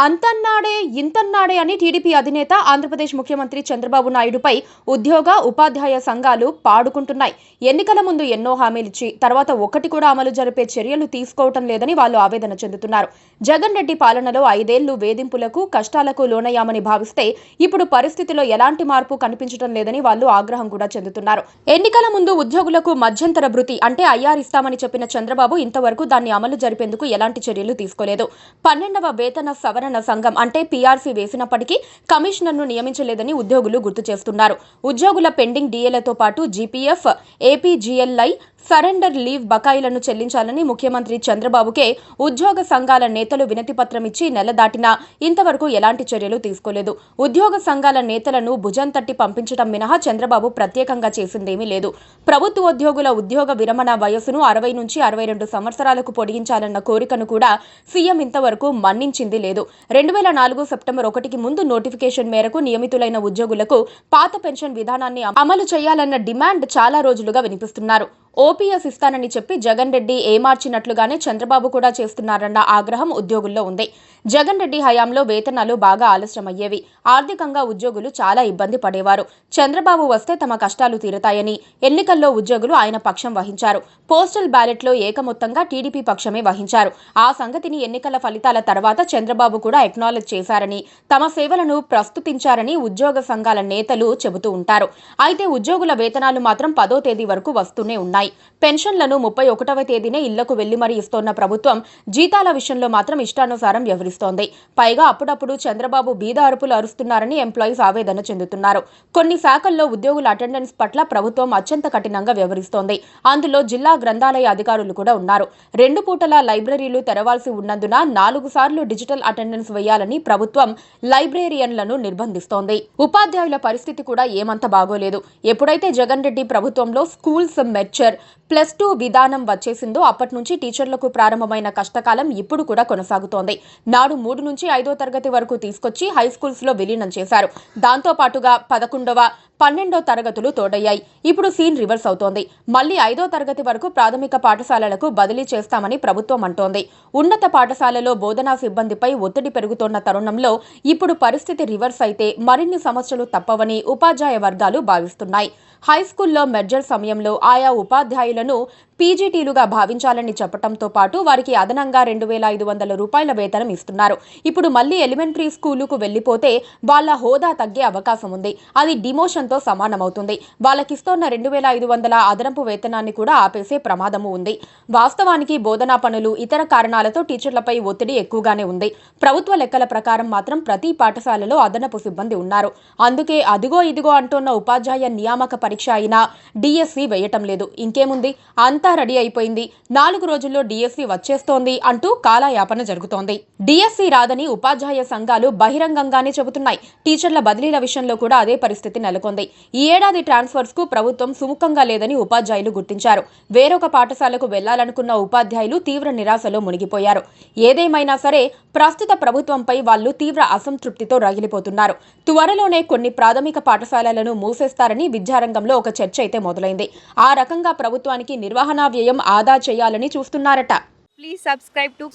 అంతన్నాడే ఇంతన్నాడే అని టీడీపీ అధినేత ఆంధ్రప్రదేశ్ ముఖ్యమంత్రి చంద్రబాబు నాయుడుపై ఉద్యోగ ఉపాధ్యాయ సంఘాలు పాడుకుంటున్నాయి. ఎన్నికల ముందు ఎన్నో హామీలిచ్చి తర్వాత ఒక్కటి కూడా అమలు జరిపే చర్యలు తీసుకోవటం లేదని వాళ్ళు ఆవేదన చెందుతున్నారు. జగన్ రెడ్డి పాలనలో 5 ఏళ్లు వేధింపులకు కష్టాలకు లోనయ్యామని భావిస్తే ఇప్పుడు పరిస్థితిలో ఎలాంటి మార్పు కనిపించడం లేదని వాళ్ళు ఆగ్రహం కూడా చెందుతున్నారు. ఎన్నికల ముందు ఉద్యోగులకు మధ్యంతర భృతి అంటే ఐఆర్ ఇస్తామని చెప్పిన చంద్రబాబు ఇంతవరకు దాన్ని అమలు జరిపేందుకు ఎలాంటి చర్యలు తీసుకోలేదు. 12వ వేతన సవరణ సంఘం అంటే పీఆర్సీ వేసినప్పటికీ కమిషనర్ను నియమించలేదని ఉద్యోగులు గుర్తు చేస్తున్నారు. ఉద్యోగుల పెండింగ్ డీఏలతో పాటు జీపీఎఫ్, ఏపీజీఎల్ఐ సరెండర్ లీవ్ బకాయిలను చెల్లించాలని ముఖ్యమంత్రి చంద్రబాబుకే ఉద్యోగ సంఘాల నేతలు వినతి పత్రం ఇచ్చి నెల దాటినా ఇంతవరకు ఎలాంటి చర్యలు తీసుకోలేదు. ఉద్యోగ సంఘాల నేతలను భుజం తట్టి పంపించడం మినహా చంద్రబాబు ప్రత్యేకంగా చేసిందేమీ లేదు. ప్రభుత్వ ఉద్యోగుల ఉద్యోగ విరమణ వయస్సును 60 నుంచి 62 సంవత్సరాలకు పొడిగించాలన్న కోరికను కూడా సీఎం ఇంతవరకు మన్నించింది లేదు. 2004 సెప్టెంబర్ 1కి ముందు నోటిఫికేషన్ మేరకు నియమితులైన ఉద్యోగులకు పాత పెన్షన్ విధానాన్ని అమలు చేయాలన్న డిమాండ్ చాలా రోజులుగా వినిపిస్తున్నారు. ఓపీఎస్ ఇస్తానని చెప్పి జగన్ రెడ్డి ఏమార్చినట్లుగానే చంద్రబాబు కూడా చేస్తున్నారన్న ఆగ్రహం ఉద్యోగుల్లో ఉంది. జగన్ రెడ్డి హయాంలో వేతనాలు బాగా ఆలస్యమయ్యేవి. ఆర్థికంగా ఉద్యోగులు చాలా ఇబ్బంది పడేవారు. చంద్రబాబు వస్తే తమ కష్టాలు తీరుతాయని ఎన్నికల్లో ఉద్యోగులు ఆయన పక్షం వహించారు. పోస్టల్ బ్యాలెట్లో ఏకమొత్తంగా టీడీపీ పక్షమే వహించారు. ఆ సంగతిని ఎన్నికల ఫలితాల తర్వాత చంద్రబాబు కూడా ఎక్నాలెడ్జ్ చేశారని తమ సేవలను ప్రస్తుతించారని ఉద్యోగ సంఘాల నేతలు చెబుతూ ఉంటారు. అయితే ఉద్యోగుల వేతనాలు మాత్రం 10వ తేదీ వరకు వస్తూనే ఉన్నాయి. పెన్షన్లను 31వ తేదీనే ఇళ్లకు వెళ్లి మరీ ఇస్తోన్న ప్రభుత్వం జీతాల విషయంలో మాత్రం ఇష్టానుసారం వ్యవహరిస్తోంది. పైగా అప్పుడప్పుడు చంద్రబాబు బీద అరుపులు అరుస్తున్నారని ఎంప్లాయీస్ ఆవేదన చెందుతున్నారు. కొన్ని శాఖల్లో ఉద్యోగుల అటెండెన్స్ పట్ల ప్రభుత్వం అత్యంత కఠినంగా వ్యవహరిస్తోంది. అందులో జిల్లా గ్రంథాలయ అధికారులు కూడా ఉన్నారు. 2 పూటల లైబ్రరీలు తెరవాల్సి ఉన్నందున 4 సార్లు డిజిటల్ అటెండెన్స్ వేయాలని ప్రభుత్వం లైబ్రేరియన్లను నిర్బంధిస్తోంది. ఉపాధ్యాయుల పరిస్థితి కూడా ఏమంత బాగోలేదు. ఎప్పుడైతే జగన్ రెడ్డి ప్రభుత్వంలో స్కూల్స్ మెర్చర్ +2 విధానం వచ్చేసిందో అప్పటి నుంచి టీచర్లకు ప్రారంభమైన కష్టకాలం ఇప్పుడు కూడా కొనసాగుతోంది. నాడు 3 నుంచి 5వ తరగతి వరకు తీసుకొచ్చి హైస్కూల్స్ లో విలీనం చేశారు. దాంతో పాటుగా 11వ, 12వ తరగతులు తోడయ్యాయి. ఇప్పుడు సీన్ రివర్స్ అవుతోంది. మళ్లీ 5వ తరగతి వరకు ప్రాథమిక పాఠశాలలకు బదిలీ చేస్తామని ప్రభుత్వం అంటోంది. ఉన్నత పాఠశాలలో బోధనా సిబ్బందిపై ఒత్తిడి పెరుగుతోన్న తరుణంలో ఇప్పుడు పరిస్థితి రివర్స్ అయితే మరిన్ని సమస్యలు తప్పవని ఉపాధ్యాయ వర్గాలు భావిస్తున్నాయి. హైస్కూల్లో మెర్జర్ సమయంలో ఆయా ఉపాధ్యాయులను పీజీటీలుగా భావించాలని చెప్పడంతో పాటు వారికి అదనంగా 2,500 రూపాయల వేతనం ఇస్తున్నారు. ఇప్పుడు మళ్లీ ఎలిమెంటరీ స్కూలుకు వెళ్లిపోతే వాళ్ల హోదా తగ్గే అవకాశం ఉంది. అది డిమోషన్తో సమానమవుతుంది. వాళ్ళకిస్తోన్న 2,500 అదనపు వేతనాన్ని కూడా ఆపేసే ప్రమాదము ఉంది. వాస్తవానికి బోధనా పనులు, ఇతర కారణాలతో టీచర్లపై ఒత్తిడి ఎక్కువగానే ఉంది. ప్రభుత్వ లెక్కల ప్రకారం మాత్రం ప్రతి పాఠశాలలో అదనపు సిబ్బంది ఉన్నారు. అందుకే అదిగో ఇదిగో అంటోన్న ఉపాధ్యాయ నియామక పరీక్ష అయినా డిఎస్సి వేయటం లేదు. ఇంకేముంది, అంతా రెడీ అయిపోయింది, 4 రోజుల్లో డిఎస్సి వచ్చేస్తోంది అంటూ కాలయాపన జరుగుతోంది. డిఎస్సి రాదని ఉపాధ్యాయ సంఘాలు బహిరంగంగానే చెబుతున్నాయి. టీచర్ల బదిలీల విషయంలో కూడా అదే పరిస్థితి నెలకొంది. ఈ ఏడాది ట్రాన్స్ఫర్స్ కు ప్రభుత్వం సుముఖంగా లేదని ఉపాధ్యాయులు గుర్తించారు. వేరొక పాఠశాలకు వెళ్లాలనుకున్న ఉపాధ్యాయులు తీవ్ర నిరాశలో మునిగిపోయారు. ఏదేమైనా సరే ప్రస్తుత ప్రభుత్వంపై వాళ్లు తీవ్ర అసంతృప్తితో రగిలిపోతున్నారు. త్వరలోనే కొన్ని ప్రాథమిక పాఠశాలలను మూసేస్తారని విద్యారంగంలో ఒక చర్చ అయితే మొదలైంది. ఆ రకంగా ప్రభుత్వానికి నిర్వహణ వ్యయం ఆదా చేయాలని చూస్తున్నారట. Please subscribe to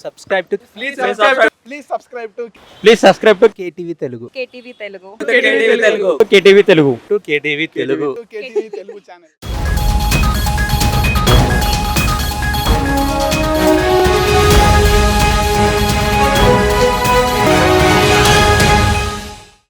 KTV Telugu. KTV Telugu. KTV Telugu channel.